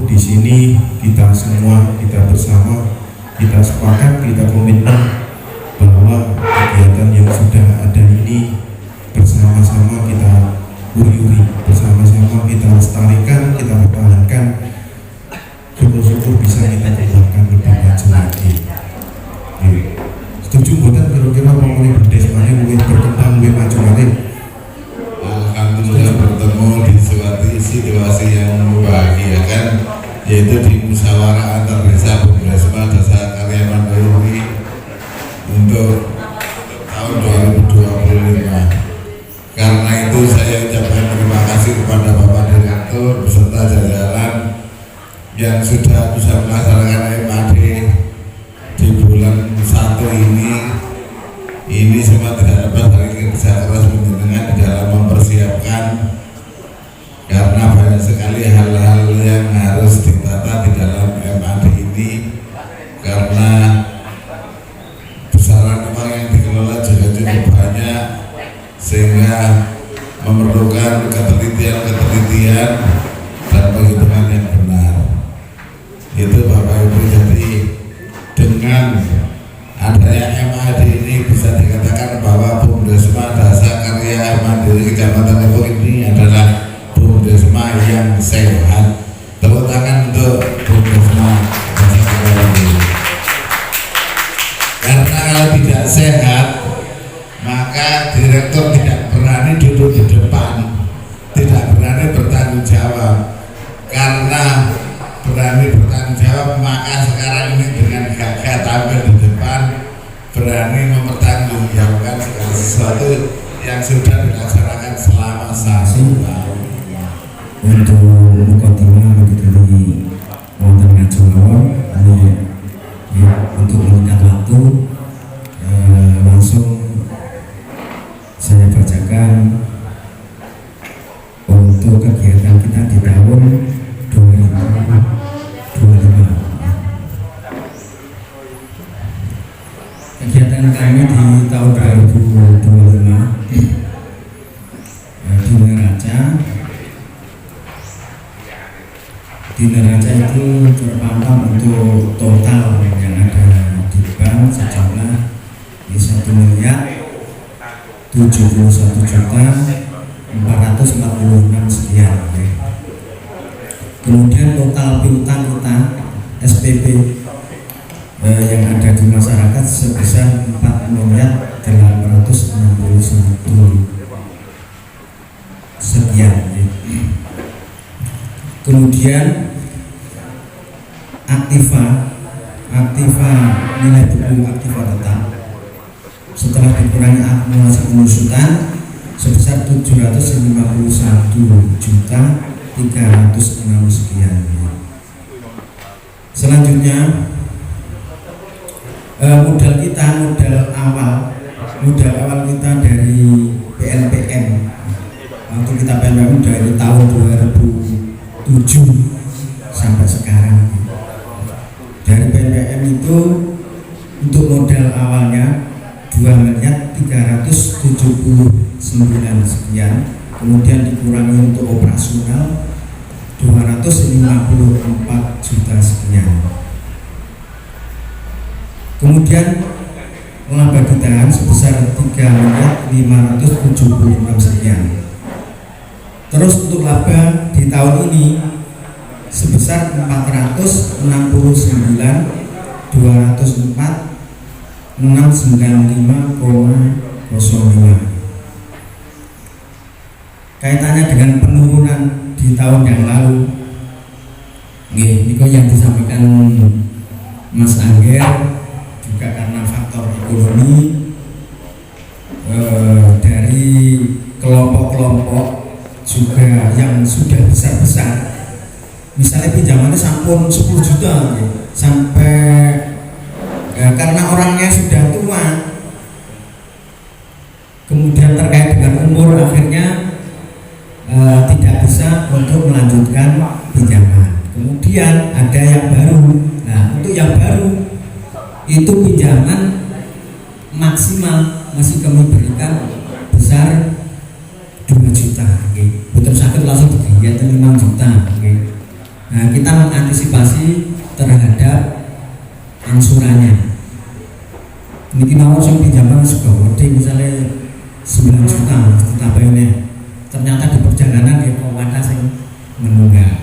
di sini kita semua, kita bersama, kita sepakat, kita komitmen bahwa kegiatan yang sudah ada ini bersama-sama kita uri-uri, bersama-sama kita lestarikan, kita pertahankan, syukur-syukur bisa kita kembangkan lebih maju lagi. Setuju buatan kira-kira pemulih berdes mana mungkin berkembang lebih maju lagi? Alhamdulillah bertemu di suatu situasi yang membahagiakan, yaitu di musyawarah antar desa Bumdesma Desa Karya Mandiri untuk tahun 2025. Karena itu saya ucapkan terima kasih kepada Bapak Direktur beserta jajaran yang sudah bisa melaksanakan MAD di bulan 1 ini. Ini semua tidak lepas dari kerja keras penjenengan di dalam mempersiapkan, karena banyak sekali hal-hal yang harus ditata di dalam MAD ini, karena besaran uang yang dikelola juga cukup banyak, sehingga memerlukan ketelitian dan penghitungan yang benar. Itu Bapak Ibu, jadi dengan adanya MAD ini bisa dikatakan bahwa Bumdesma Desa Karya Mandiri Kecamatan Depok ini adalah Bumdesma yang sehat. Tepuk tangan untuk Bumdesma Desa Karya Mandiri. Karena kalau tidak sehat, maka direktur tidak berani duduk di depan, tidak berani bertanggung jawab. Karena berani bertanggung jawab, maka sekarang ini dengan gagah tampil di depan, berani mempertanggungjawabkan segala sesuatu yang sudah dilaksanakan selama 1 tahun. Untuk mukadimah begitu di wonten ngajeng ini untuk meningkat waktu, langsung saya bacakan untuk kegiatan kita di tahun 2025. Kegiatan kami di tahun 2025 di Neraca. Di Neraca itu terpampang untuk total yang ada di bank sejumlah 1.071.446 sekian. Kemudian total piutang kita SPP yang ada di masyarakat sebesar 4.861 sekian. Kemudian aktiva nilai buku aktiva tetap setelah dikurangi akumulasi pengusutan sebesar 751.306 sekian. Selanjutnya modal awal kita dari PLPM. Waktu kita PLPM dari tahun 2007 sampai sekarang. Dari PLPM itu untuk modal awalnya 2.379 sekian, kemudian dikurangi untuk operasional 254 juta sekian. Kemudian laba ditahan sebesar 3.576 sekian. Terus untuk laba di tahun ini sebesar 469.204.695,05. Kaitannya dengan penurunan di tahun yang lalu, ini yang disampaikan Mas Angger, juga karena faktor ekonomi dari kelompok-kelompok juga yang sudah besar-besar. Misalnya pinjamannya sampun 10 juta sampai karena orangnya sudah tua, kemudian terkait dengan umur akhirnya tidak bisa untuk melanjutkan pinjaman. Kemudian ada yang baru. Nah, untuk yang baru itu pinjaman maksimal masih kami berikan besar 2 juta. Betul sakit langsung kegiatan 5 juta. Nah, kita antisipasi terhadap angsurannya. Niki mau sing pinjaman juga gede, misalnya 9 juta kita bayarnya. Ternyata di perjalanan dia kok ada sing menunggak.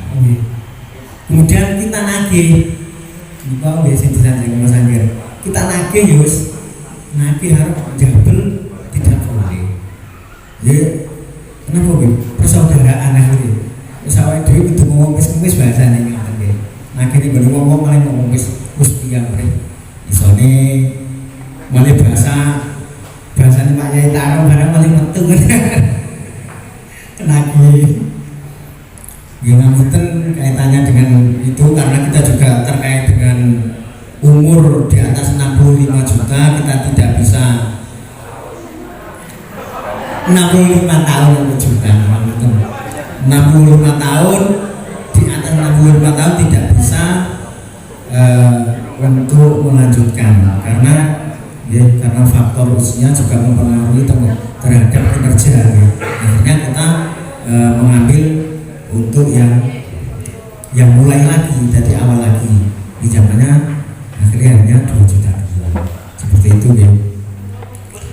Kemudian kita nagih, niku biasa disanjung Mas Anggir. Kita nagih yus, nagih harus jabel tidak boleh. Ya, kenapa gitu? Persaudaraan akhirnya. Pesawat dewi itu ngomong wis bahasane ngoten nggih. Nagih niku ngomong malah ngomong wis piye mrene. Isone malah bahasane Pak Yai Taro barang malah metu. Kenagih. Ngapunten kaitannya dengan itu karena kita juga terkait dengan umur di atas 65 juta, kita tidak bisa 65 tahun juta 65 tahun, di atas 65 tahun tidak bisa untuk melanjutkan karena karena faktor usia juga mempengaruhi terhadap kinerja. Akhirnya kita mengambil untuk yang mulai lagi dari awal lagi, pinjamannya akhirnya hanya 2 juta seperti itu ya.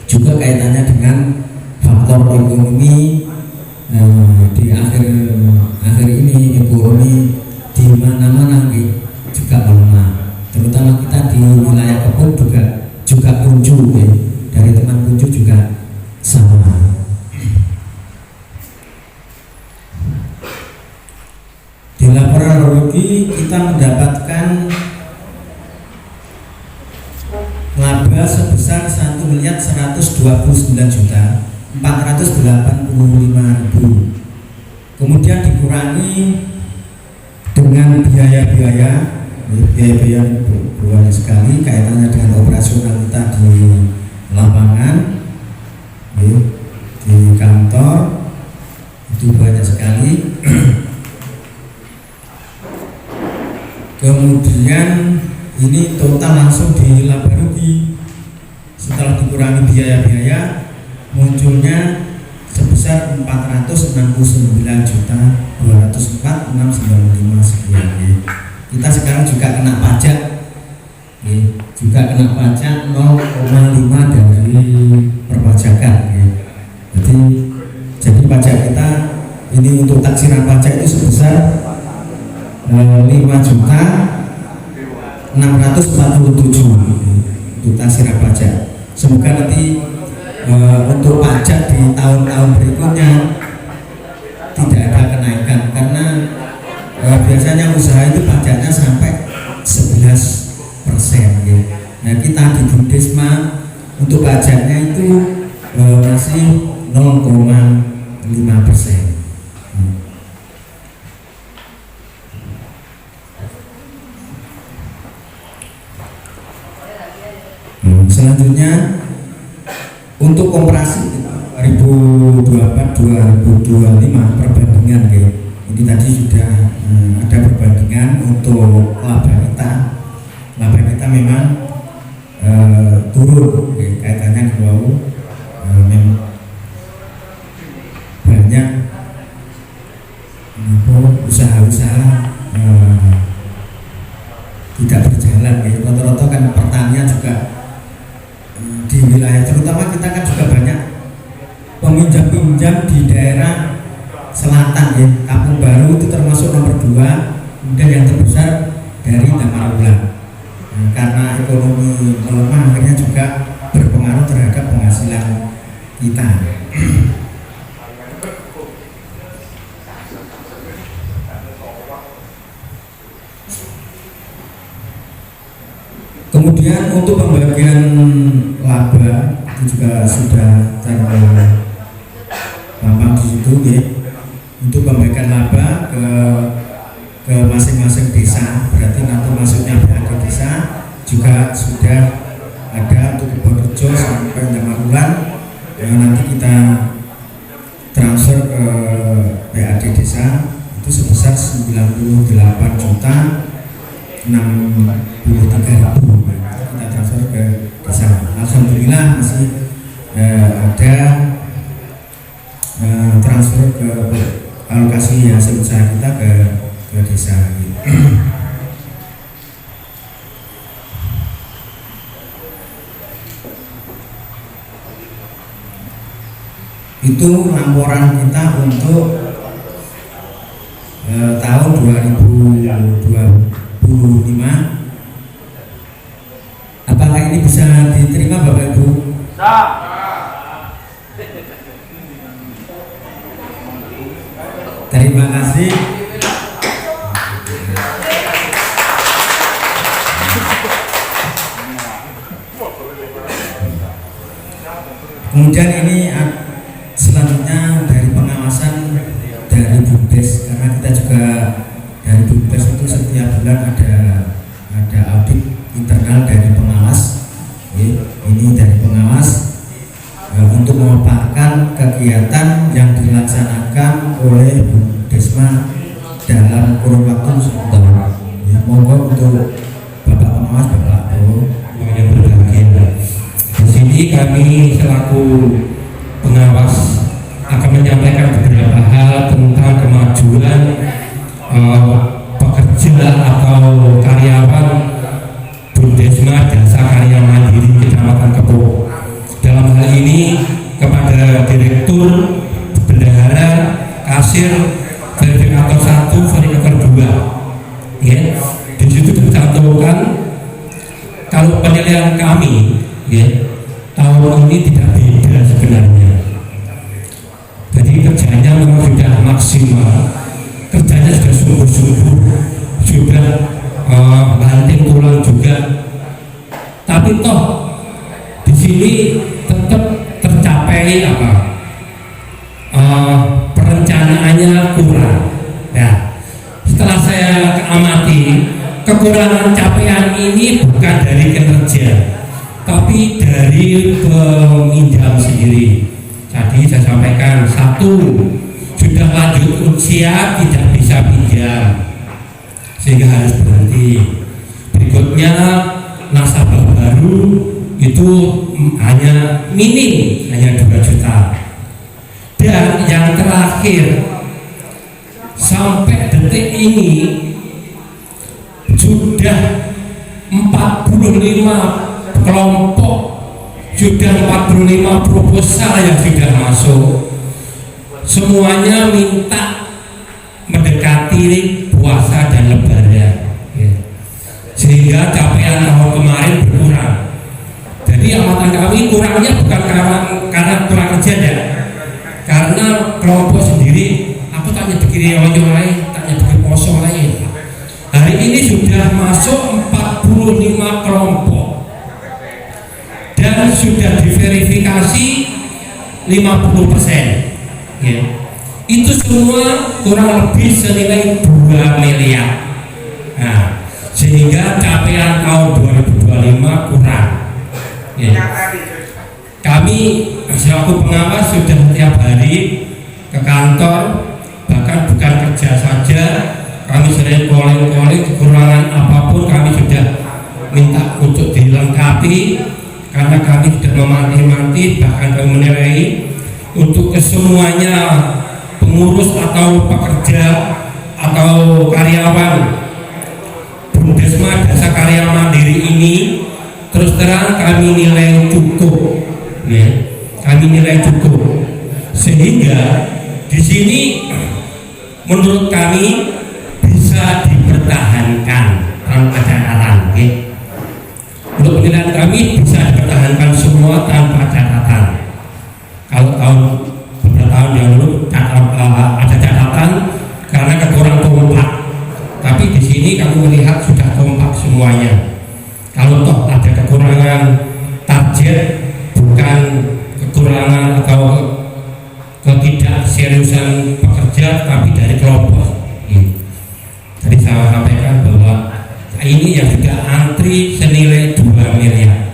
Juga kaitannya dengan faktor ekonomi di akhir ini, ekonomi di mana-mana juga melemah, terutama kita di wilayah Kebun juga kunju ya. Dari teman kunju juga sama. Di laporan rugi kita mendapatkan laba sebesar 1.129.485.000. Kemudian dikurangi dengan biaya-biaya banyak sekali kaitannya dengan operasional kita di lapangan, di kantor itu banyak sekali. Kemudian ini total langsung di laba rugi setelah dikurangi biaya-biaya munculnya sebesar 469.204.695 sekian. Kita sekarang juga kena pajak, pajak 0,5 dari perpajakan. Jadi pajak kita ini untuk taksiran pajak itu sebesar 5.647 untuk taksiran pajak. Semoga nanti untuk pajak di tahun-tahun berikutnya tidak ada kenaikan karena biasanya usaha itu pajaknya sampai 11%. Nah kita di Budesma untuk pajaknya itu masih 0,5%. Selanjutnya untuk komparasi 2024-2025 perbandingan ini tadi sudah ada perbandingan untuk laba kita memang turun kaitannya dengan banyak usaha-usaha tidak berjalan rata-rata kan pertanian juga di wilayah, terutama kita kan juga banyak peminjam-peminjam di daerah selatan Kampung Baru itu termasuk nomor 2, kemudian yang terbesar dari Damarwulan. Karena ekonomi melemah akhirnya juga berpengaruh terhadap penghasilan kita. Kemudian untuk pembagian laba itu juga sudah terpampang di situ Untuk pembagian laba ke masing-masing desa, berarti nanti masuknya PAD desa juga sudah ada untuk Kebonrejo sampai Damarwulan yang nanti kita transfer ke PAD desa itu sebesar 98.063.000 kita transfer ke desa. Alhamdulillah masih ada transfer ke alokasi hasil usaha kita ke desa. Itu laporan kita untuk tahun 2025. Apakah ini bisa diterima Bapak Ibu? Terima kasih. Kemudian ini selanjutnya dari pengawasan dari BUMDes, karena kita juga dari BUMDes itu setiap bulan ada audit internal dari pengawas. Ini dari pengawas untuk memaparkan kegiatan yang dilaksanakan oleh BUMDesma dalam kurun waktu 1 tahun. Monggo untuk Bapak Pengawas, Bapak yang berbahagia. Di sini kami selaku pengawas akan menyampaikan beberapa hal tentang kemajuan pekerja atau karyawan BUMDesma Jasa Karya Mandiri Kecamatan Kepuh. Dalam hal ini kepada direktur, bendahara, kasir, verifikator 1, verifikator 2. Ya, di situ dicantumkan kalau penilaian kami, ya, tahun ini tidak beda sebenarnya. Jadi kerjanya memang sudah maksimal, kerjanya sudah sungguh-sungguh, sudah banting tulang juga. Tapi toh di sini tetap tercapai perencanaannya kurang. Ya, setelah saya amati, kekurangan capaian ini bukan dari kinerja, tapi dari peminjam sendiri. Jadi saya sampaikan, 1, sudah lanjut usia tidak bisa pinjam sehingga harus berhenti. Berikutnya nasabah baru itu hanya minim, hanya 2 juta. Dan yang terakhir, sampai detik ini sudah 45 kelompok, sudah 45 proposal yang sudah masuk. Semuanya minta mendekati puasa dan lebaran, ya. Sehingga capaian tahun kemarin berkurang. Jadi amatan kami kurangnya bukan karena kurang kerja ya, karena kelompok sendiri. Aku tanya begini lain, tanya begini poso lain. Hari ini sudah masuk 45 kelompok dan sudah diverifikasi 50%. Ya. Itu semua kurang lebih senilai 2 miliar. Nah, sehingga capaian tahun 2025 kurang. Ya. Kami selaku pengawas sudah setiap hari ke kantor, bahkan bukan kerja saja, kami sering calling kekurangan apapun kami sudah minta untuk dilengkapi, karena kami sudah memanti-manti, bahkan kami menilai untuk kesemuanya pengurus atau pekerja atau karyawan BUMDesma Jasa Karya Mandiri ini terus terang kami nilai cukup, ya. Kami nilai cukup, sehingga di sini menurut kami bisa dipertahankan tanpa catatan, ya. Untuk penilaian kami bisa dipertahankan semua tanpa catatan. Kalau beberapa tahun yang lalu ada catatan karena kekurangan kompak, tapi di sini kami melihat sudah kompak semuanya. Kalau toh ada kekurangan target, bukan kekurangan atau ketidakseriusan pekerja, tapi dari kelompok. Jadi saya sampaikan bahwa ini yang sudah antri senilai 2 miliar.